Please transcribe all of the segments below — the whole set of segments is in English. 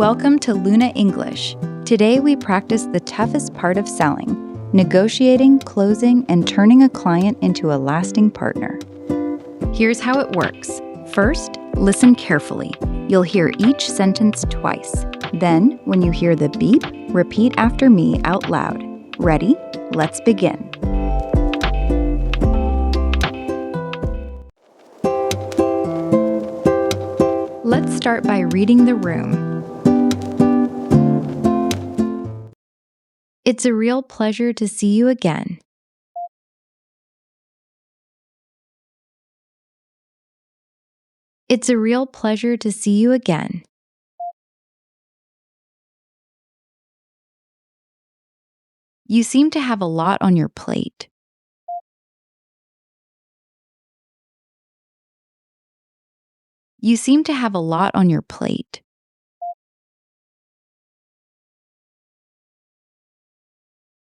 Welcome to Luna English. Today we practice the toughest part of selling, negotiating, closing, and turning a client into a lasting partner. Here's how it works. First, listen carefully. You'll hear each sentence twice. Then, when you hear the beep, repeat after me out loud. Ready? Let's begin. Let's start by reading the room. It's a real pleasure to see you again. It's a real pleasure to see you again. You seem to have a lot on your plate. You seem to have a lot on your plate.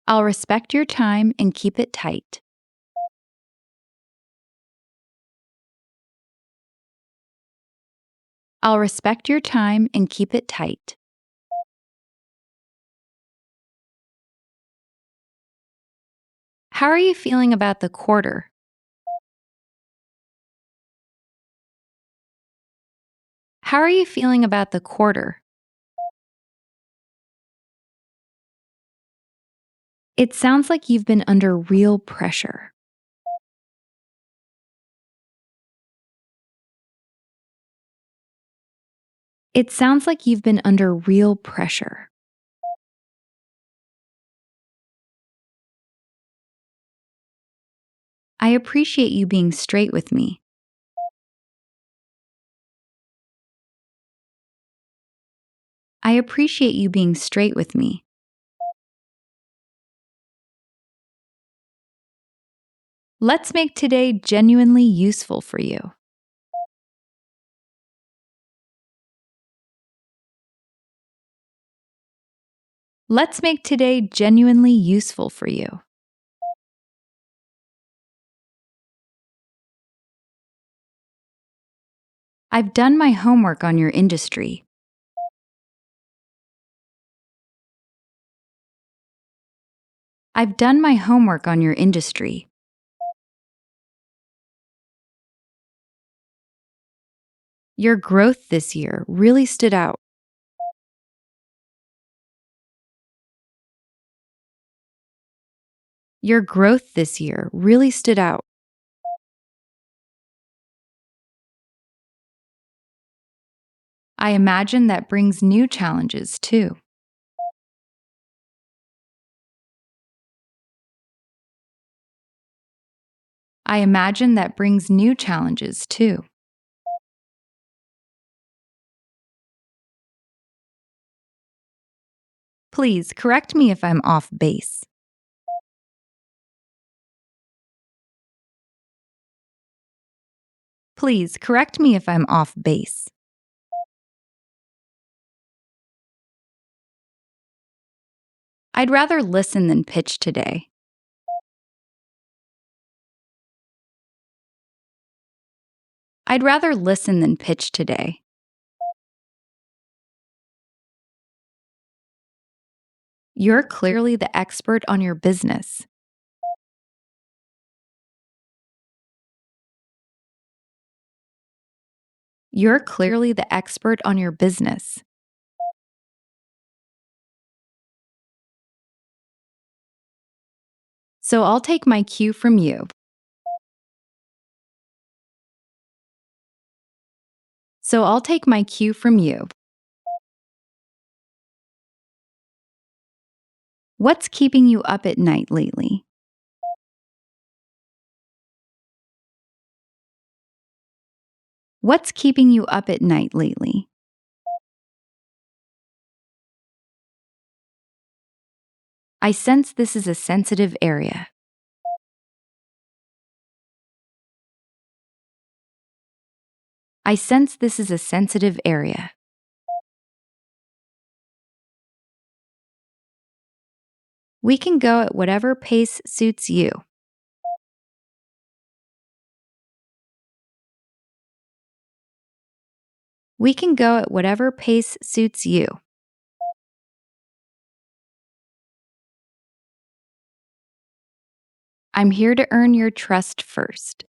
I'll respect your time and keep it tight. I'll respect your time and keep it tight. How are you feeling about the quarter? How are you feeling about the quarter? It sounds like you've been under real pressure. It sounds like you've been under real pressure. I appreciate you being straight with me. I appreciate you being straight with me. Let's make today genuinely useful for you. Let's make today genuinely useful for you. I've done my homework on your industry. I've done my homework on your industry. Your growth this year really stood out. Your growth this year really stood out. I imagine that brings new challenges too. I imagine that brings new challenges too. Please correct me if I'm off base. Please correct me if I'm off base. I'd rather listen than pitch today. I'd rather listen than pitch today. You're clearly the expert on your business. You're clearly the expert on your business. So I'll take my cue from you. So I'll take my cue from you. What's keeping you up at night lately? What's keeping you up at night lately? I sense this is a sensitive area. I sense this is a sensitive area. We can go at whatever pace suits you. We can go at whatever pace suits you. I'm here to earn your trust first.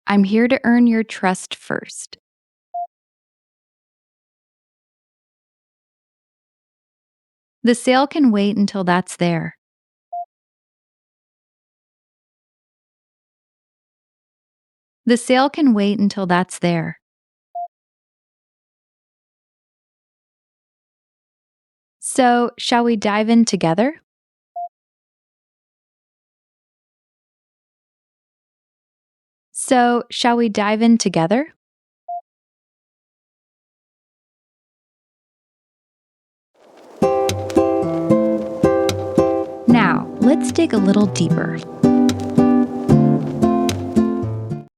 I'm here to earn your trust first. The sale can wait until that's there. The sale can wait until that's there. So, shall we dive in together? So, shall we dive in together? Now, let's dig a little deeper.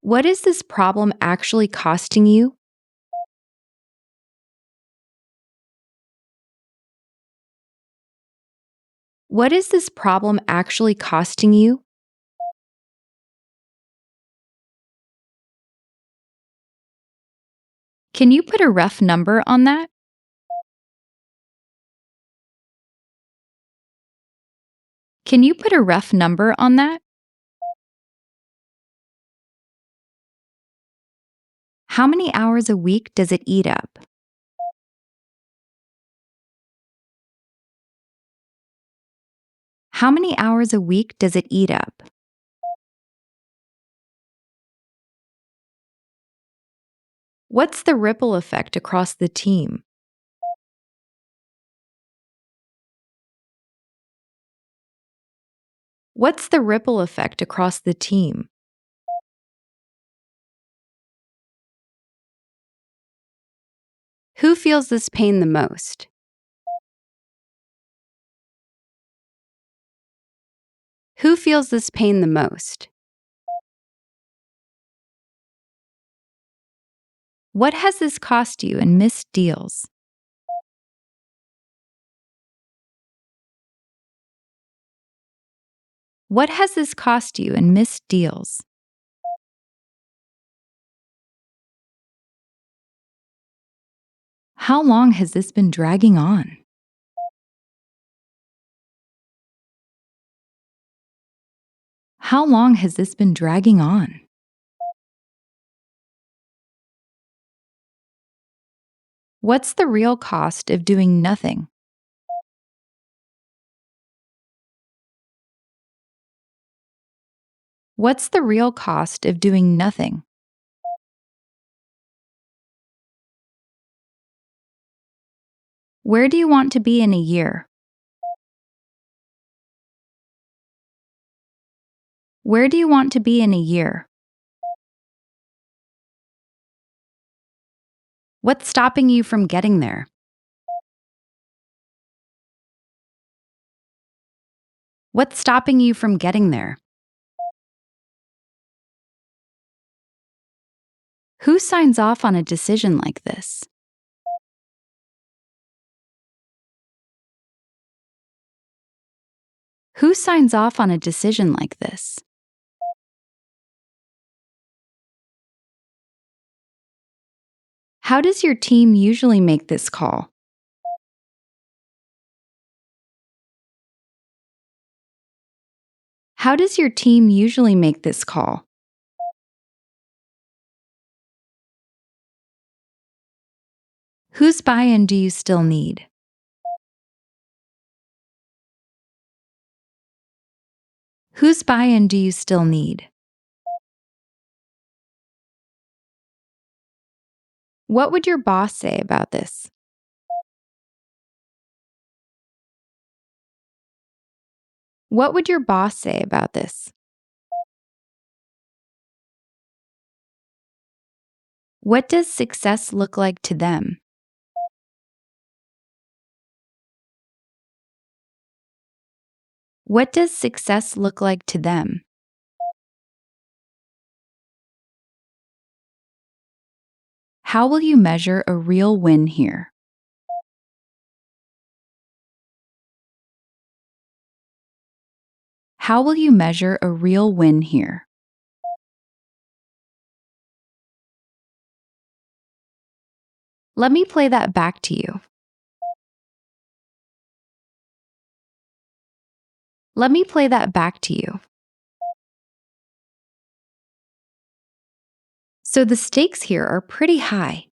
What is this problem actually costing you? What is this problem actually costing you? Can you put a rough number on that? Can you put a rough number on that? How many hours a week does it eat up? How many hours a week does it eat up? What's the ripple effect across the team? What's the ripple effect across the team? Who feels this pain the most? Who feels this pain the most? What has this cost you in missed deals? What has this cost you in missed deals? How long has this been dragging on? How long has this been dragging on? What's the real cost of doing nothing? What's the real cost of doing nothing? Where do you want to be in a year? Where do you want to be in a year? What's stopping you from getting there? What's stopping you from getting there? Who signs off on a decision like this? Who signs off on a decision like this? How does your team usually make this call? How does your team usually make this call? Whose buy-in do you still need? Whose buy-in do you still need? What would your boss say about this? What would your boss say about this? What does success look like to them? What does success look like to them? How will you measure a real win here? How will you measure a real win here? Let me play that back to you. Let me play that back to you. So the stakes here are pretty high.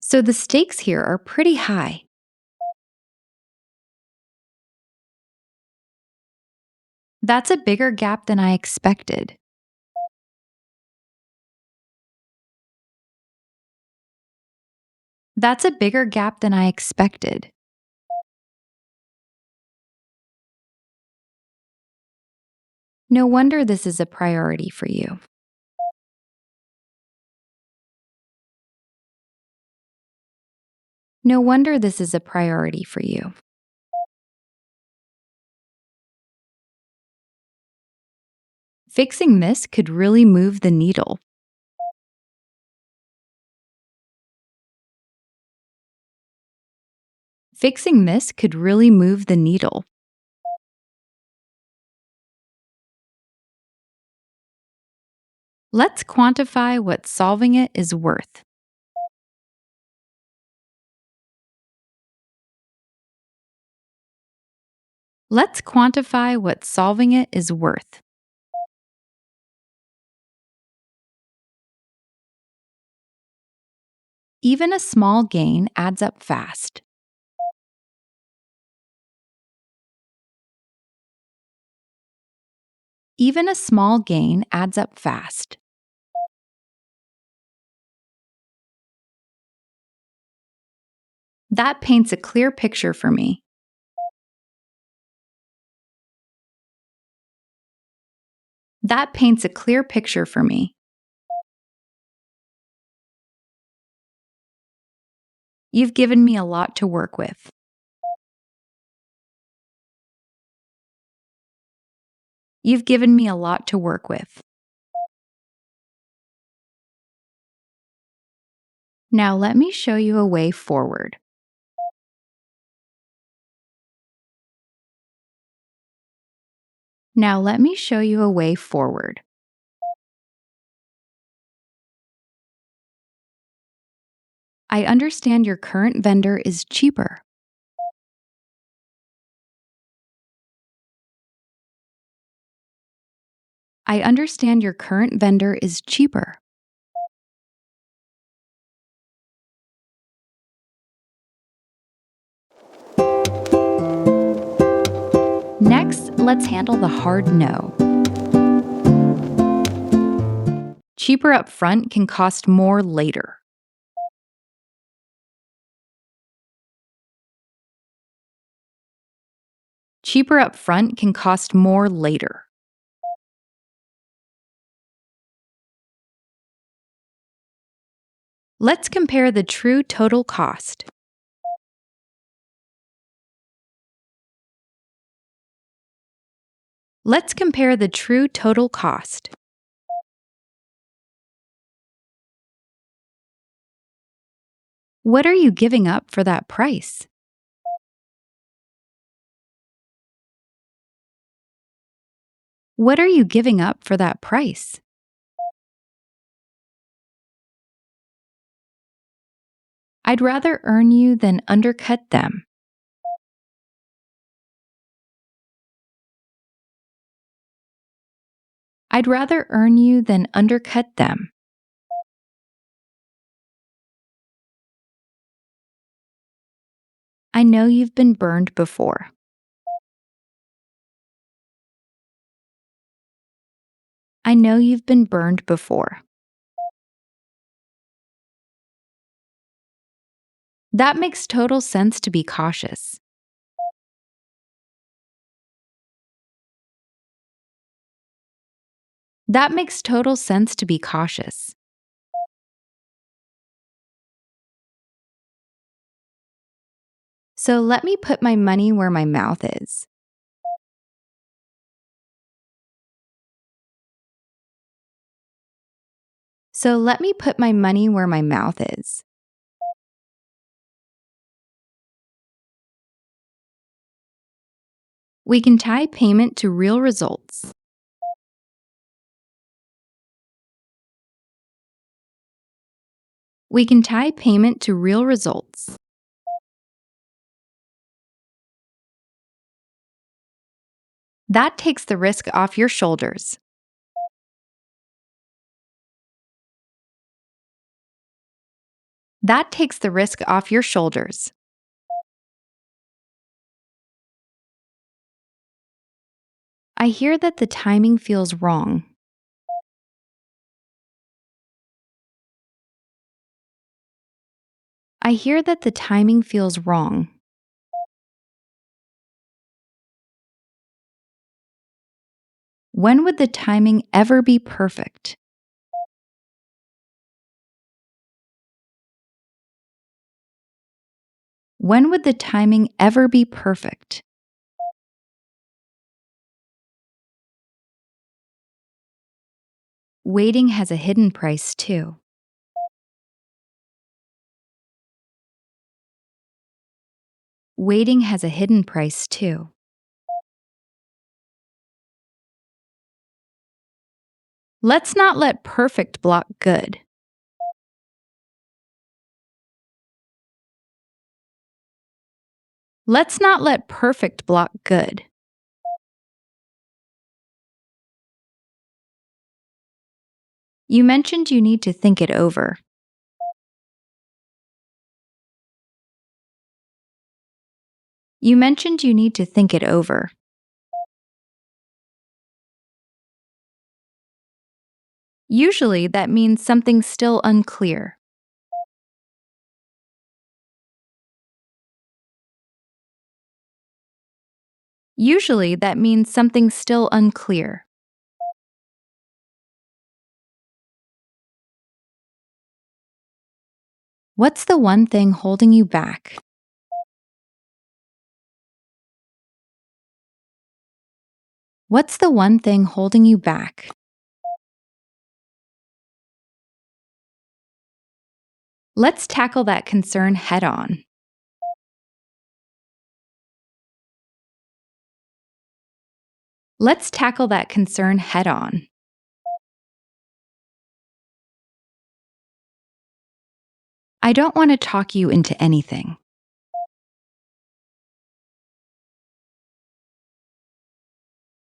So the stakes here are pretty high. That's a bigger gap than I expected. That's a bigger gap than I expected. No wonder this is a priority for you. No wonder this is a priority for you. Fixing this could really move the needle. Fixing this could really move the needle. Let's quantify what solving it is worth. Let's quantify what solving it is worth. Even a small gain adds up fast. Even a small gain adds up fast. That paints a clear picture for me. That paints a clear picture for me. You've given me a lot to work with. You've given me a lot to work with. Now let me show you a way forward. Now let me show you a way forward. I understand your current vendor is cheaper. I understand your current vendor is cheaper. Next, let's handle the hard no. Cheaper up front can cost more later. Cheaper up front can cost more later. Let's compare the true total cost. Let's compare the true total cost. What are you giving up for that price? What are you giving up for that price? I'd rather earn you than undercut them. I'd rather earn you than undercut them. I know you've been burned before. I know you've been burned before. That makes total sense to be cautious. That makes total sense to be cautious. So let me put my money where my mouth is. So let me put my money where my mouth is. We can tie payment to real results. We can tie payment to real results. That takes the risk off your shoulders. That takes the risk off your shoulders. I hear that the timing feels wrong. I hear that the timing feels wrong. When would the timing ever be perfect? When would the timing ever be perfect? Waiting has a hidden price too. Waiting has a hidden price too. Let's not let perfect block good. Let's not let perfect block good. You mentioned you need to think it over. You mentioned you need to think it over. Usually that means something's still unclear. Usually that means something's still unclear. What's the one thing holding you back? What's the one thing holding you back? Let's tackle that concern head on. Let's tackle that concern head on. I don't want to talk you into anything.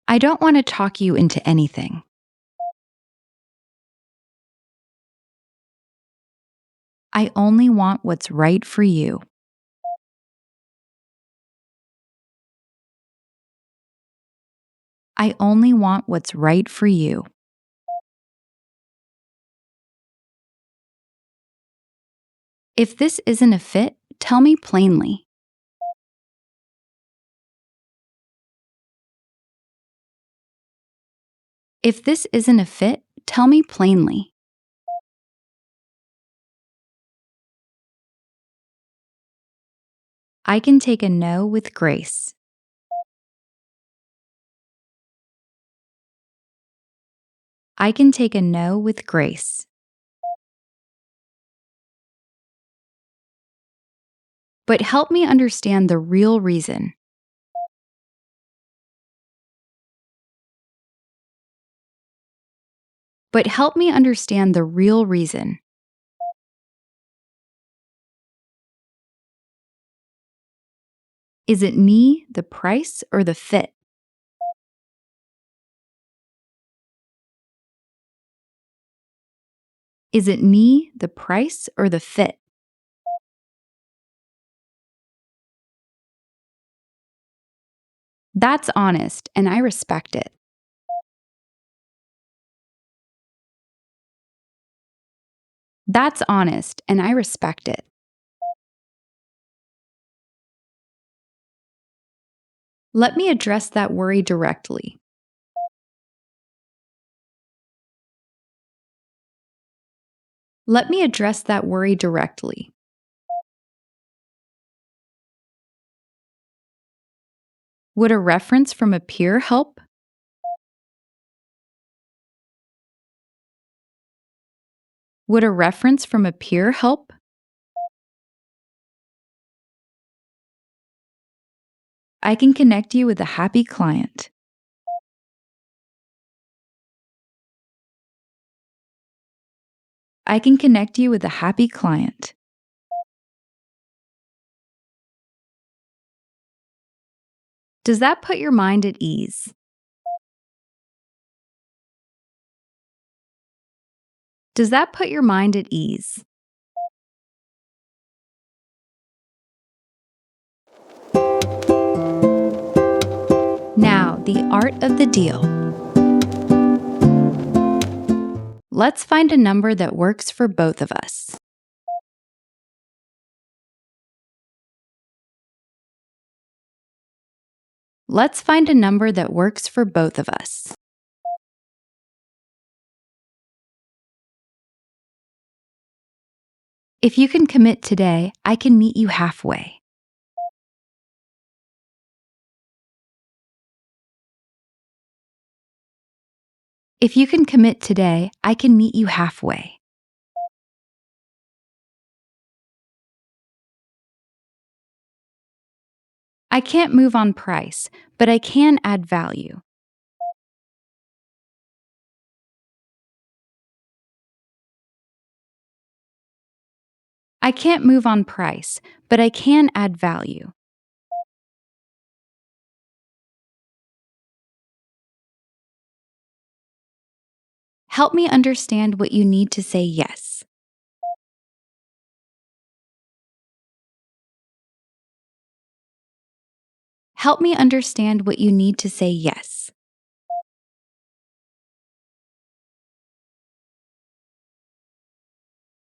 I don't want to talk you into anything. I only want what's right for you. I only want what's right for you. If this isn't a fit, tell me plainly. If this isn't a fit, tell me plainly. I can take a no with grace. I can take a no with grace. But help me understand the real reason. But help me understand the real reason. Is it me, the price, or the fit? Is it me, the price, or the fit? That's honest, and I respect it. That's honest, and I respect it. Let me address that worry directly. Let me address that worry directly. Would a reference from a peer help? Would a reference from a peer help? I can connect you with a happy client. I can connect you with a happy client. Does that put your mind at ease? Does that put your mind at ease? Now, the art of the deal. Let's find a number that works for both of us. Let's find a number that works for both of us. If you can commit today, I can meet you halfway. If you can commit today, I can meet you halfway. I can't move on price, but I can add value. I can't move on price, but I can add value. Help me understand what you need to say yes. Help me understand what you need to say yes.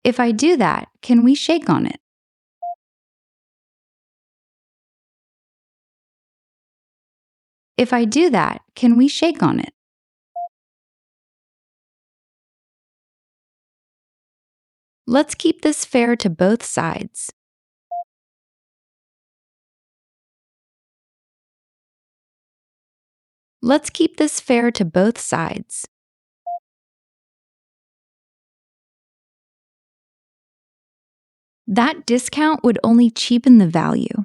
If I do that, can we shake on it? If I do that, can we shake on it? Let's keep this fair to both sides. Let's keep this fair to both sides. That discount would only cheapen the value.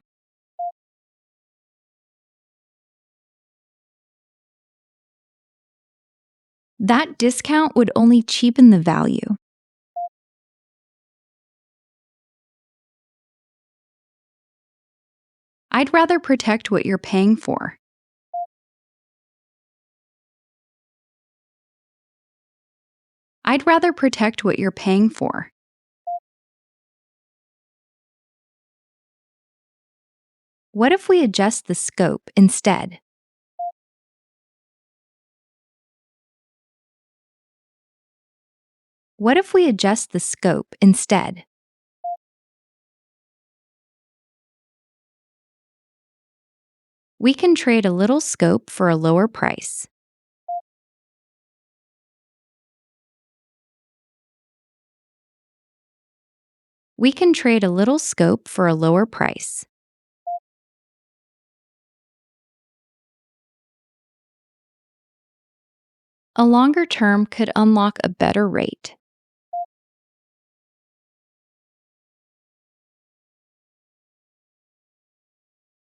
That discount would only cheapen the value. I'd rather protect what you're paying for. I'd rather protect what you're paying for. What if we adjust the scope instead? What if we adjust the scope instead? We can trade a little scope for a lower price. We can trade a little scope for a lower price. A longer term could unlock a better rate.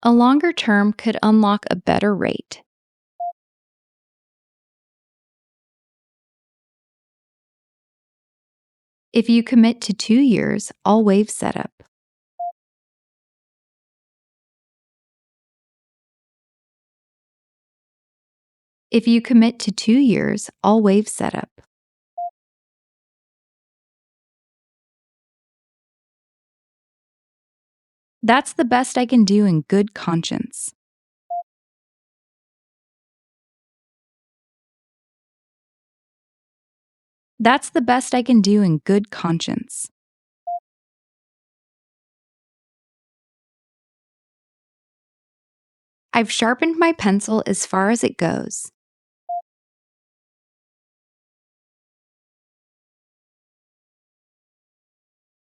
A longer term could unlock a better rate. If you commit to 2 years, I'll waive setup. If you commit to 2 years, I'll waive setup. That's the best I can do in good conscience. That's the best I can do in good conscience. I've sharpened my pencil as far as it goes.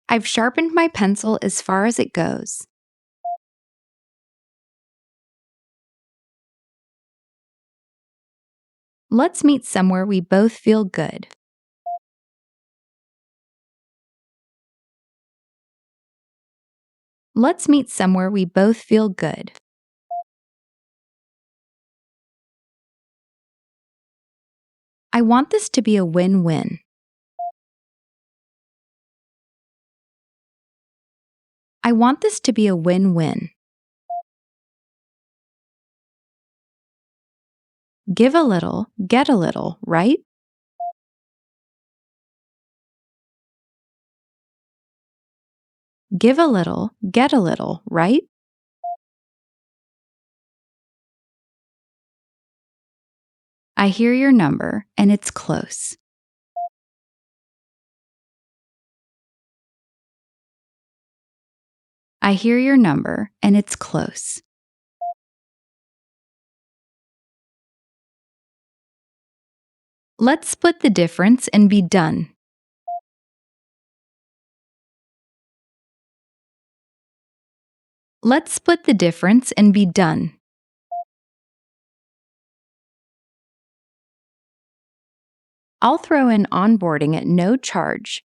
I've sharpened my pencil as far as it goes. Let's meet somewhere we both feel good. Let's meet somewhere we both feel good. I want this to be a win-win. I want this to be a win-win. Give a little, get a little, right? Give a little, get a little, right? I hear your number, and it's close. I hear your number, and it's close. Let's split the difference and be done. Let's split the difference and be done. I'll throw in onboarding at no charge.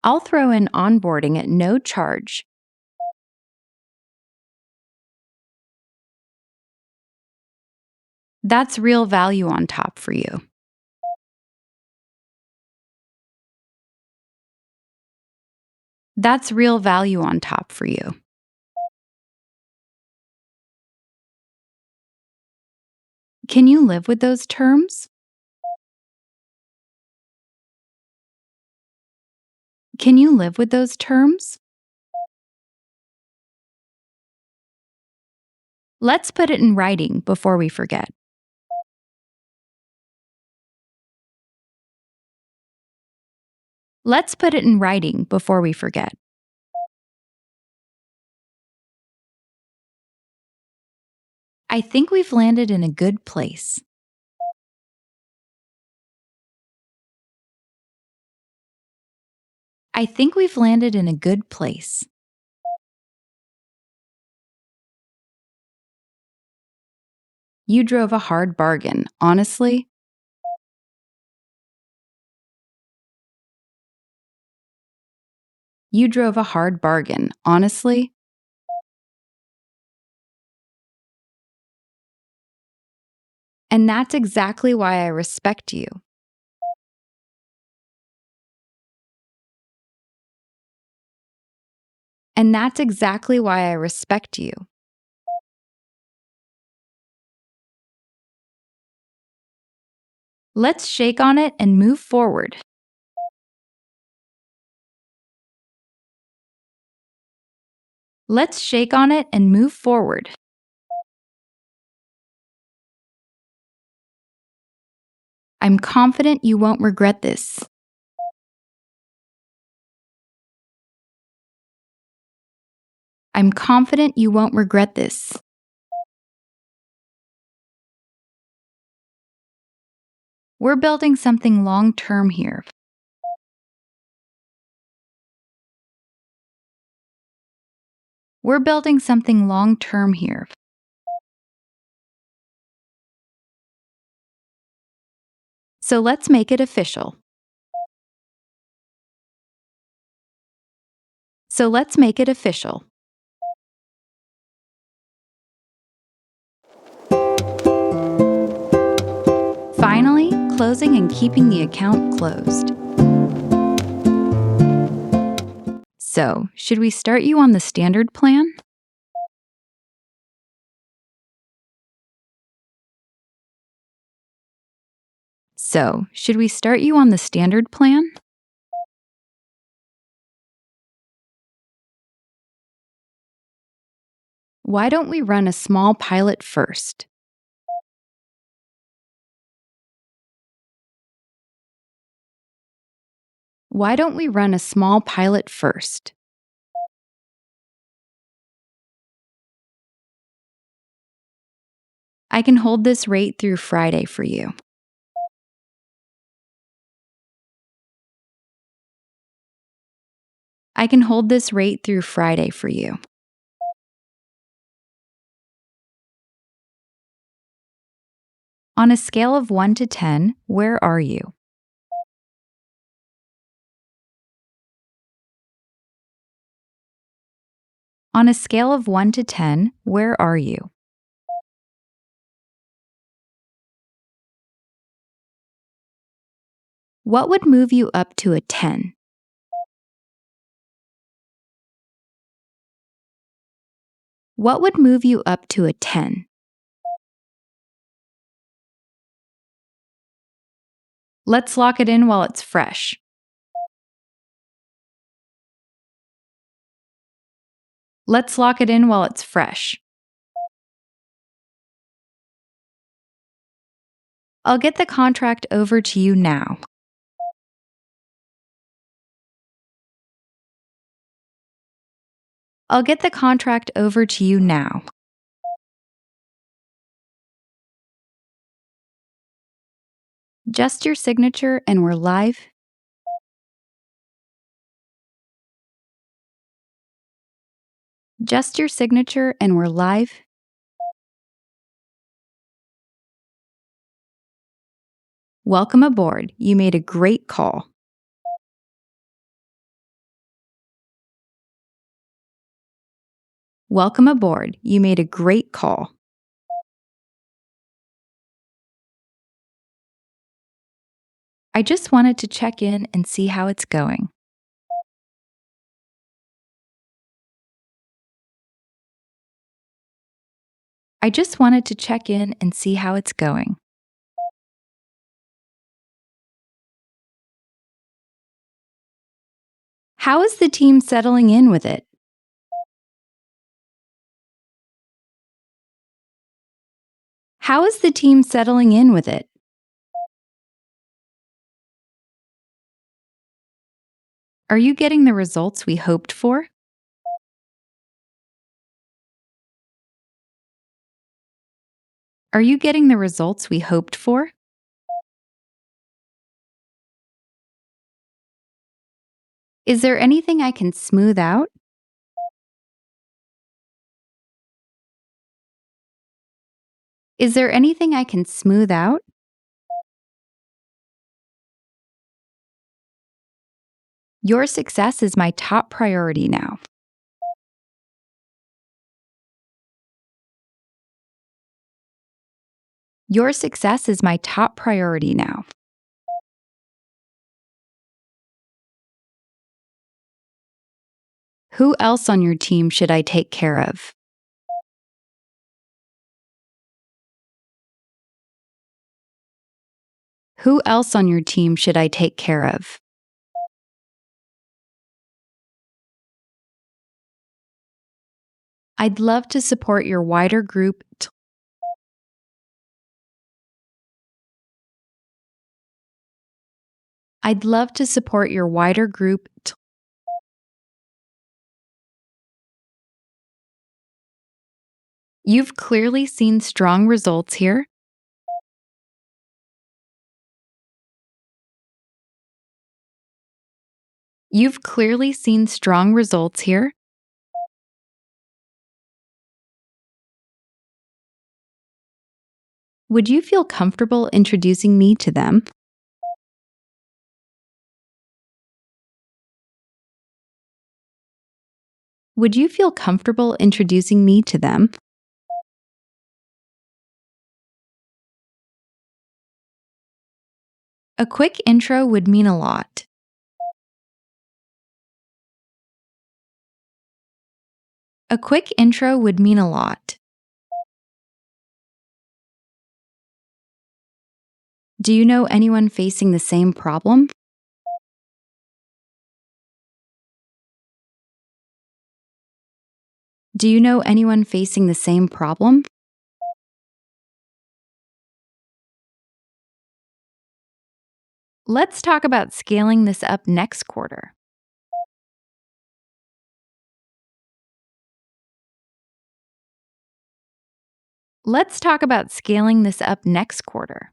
I'll throw in onboarding at no charge. That's real value on top for you. That's real value on top for you. Can you live with those terms? Can you live with those terms? Let's put it in writing before we forget. Let's put it in writing before we forget. I think we've landed in a good place. I think we've landed in a good place. You drove a hard bargain, honestly. You drove a hard bargain, honestly. And that's exactly why I respect you. And that's exactly why I respect you. Let's shake on it and move forward. Let's shake on it and move forward. I'm confident you won't regret this. I'm confident you won't regret this. We're building something long-term here. We're building something long-term here. So let's make it official. So let's make it official. Finally, closing and keeping the account closed. So, should we start you on the standard plan? So, should we start you on the standard plan? Why don't we run a small pilot first? Why don't we run a small pilot first? I can hold this rate through Friday for you. I can hold this rate through Friday for you. On a scale of 1 to 10, where are you? On a scale of 1 to 10, where are you? What would move you up to a 10? What would move you up to a 10? Let's lock it in while it's fresh. Let's lock it in while it's fresh. I'll get the contract over to you now. I'll get the contract over to you now. Just your signature and we're live. Just your signature and we're live. Welcome aboard. You made a great call. Welcome aboard. You made a great call. I just wanted to check in and see how it's going. I just wanted to check in and see how it's going. How is the team settling in with it? How is the team settling in with it? Are you getting the results we hoped for? Are you getting the results we hoped for? Is there anything I can smooth out? Is there anything I can smooth out? Your success is my top priority now. Your success is my top priority now. Who else on your team should I take care of? Who else on your team should I take care of? I'd love to support your wider group. I'd love to support your wider group. You've clearly seen strong results here. You've clearly seen strong results here. Would you feel comfortable introducing me to them? Would you feel comfortable introducing me to them? A quick intro would mean a lot. A quick intro would mean a lot. Do you know anyone facing the same problem? Do you know anyone facing the same problem? Let's talk about scaling this up next quarter. Let's talk about scaling this up next quarter.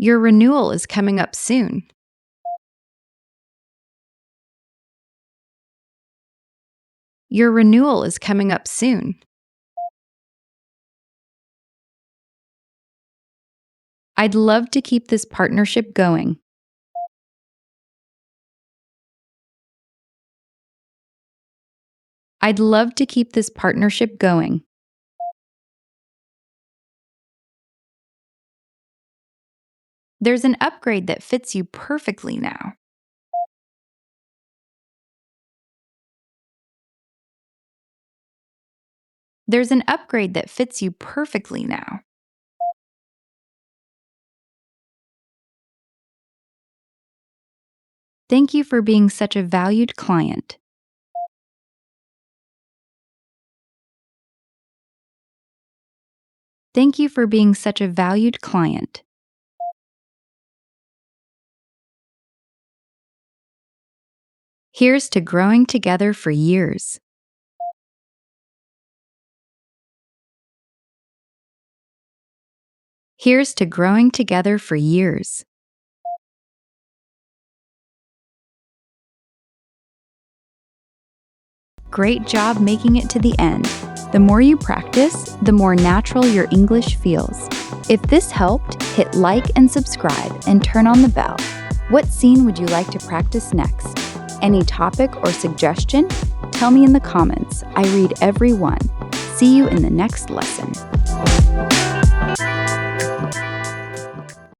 Your renewal is coming up soon. Your renewal is coming up soon. I'd love to keep this partnership going. I'd love to keep this partnership going. There's an upgrade that fits you perfectly now. There's an upgrade that fits you perfectly now. Thank you for being such a valued client. Thank you for being such a valued client. Here's to growing together for years. Here's to growing together for years. Great job making it to the end. The more you practice, the more natural your English feels. If this helped, hit like and subscribe and turn on the bell. What scene would you like to practice next? Any topic or suggestion? Tell me in the comments. I read every one. See you in the next lesson.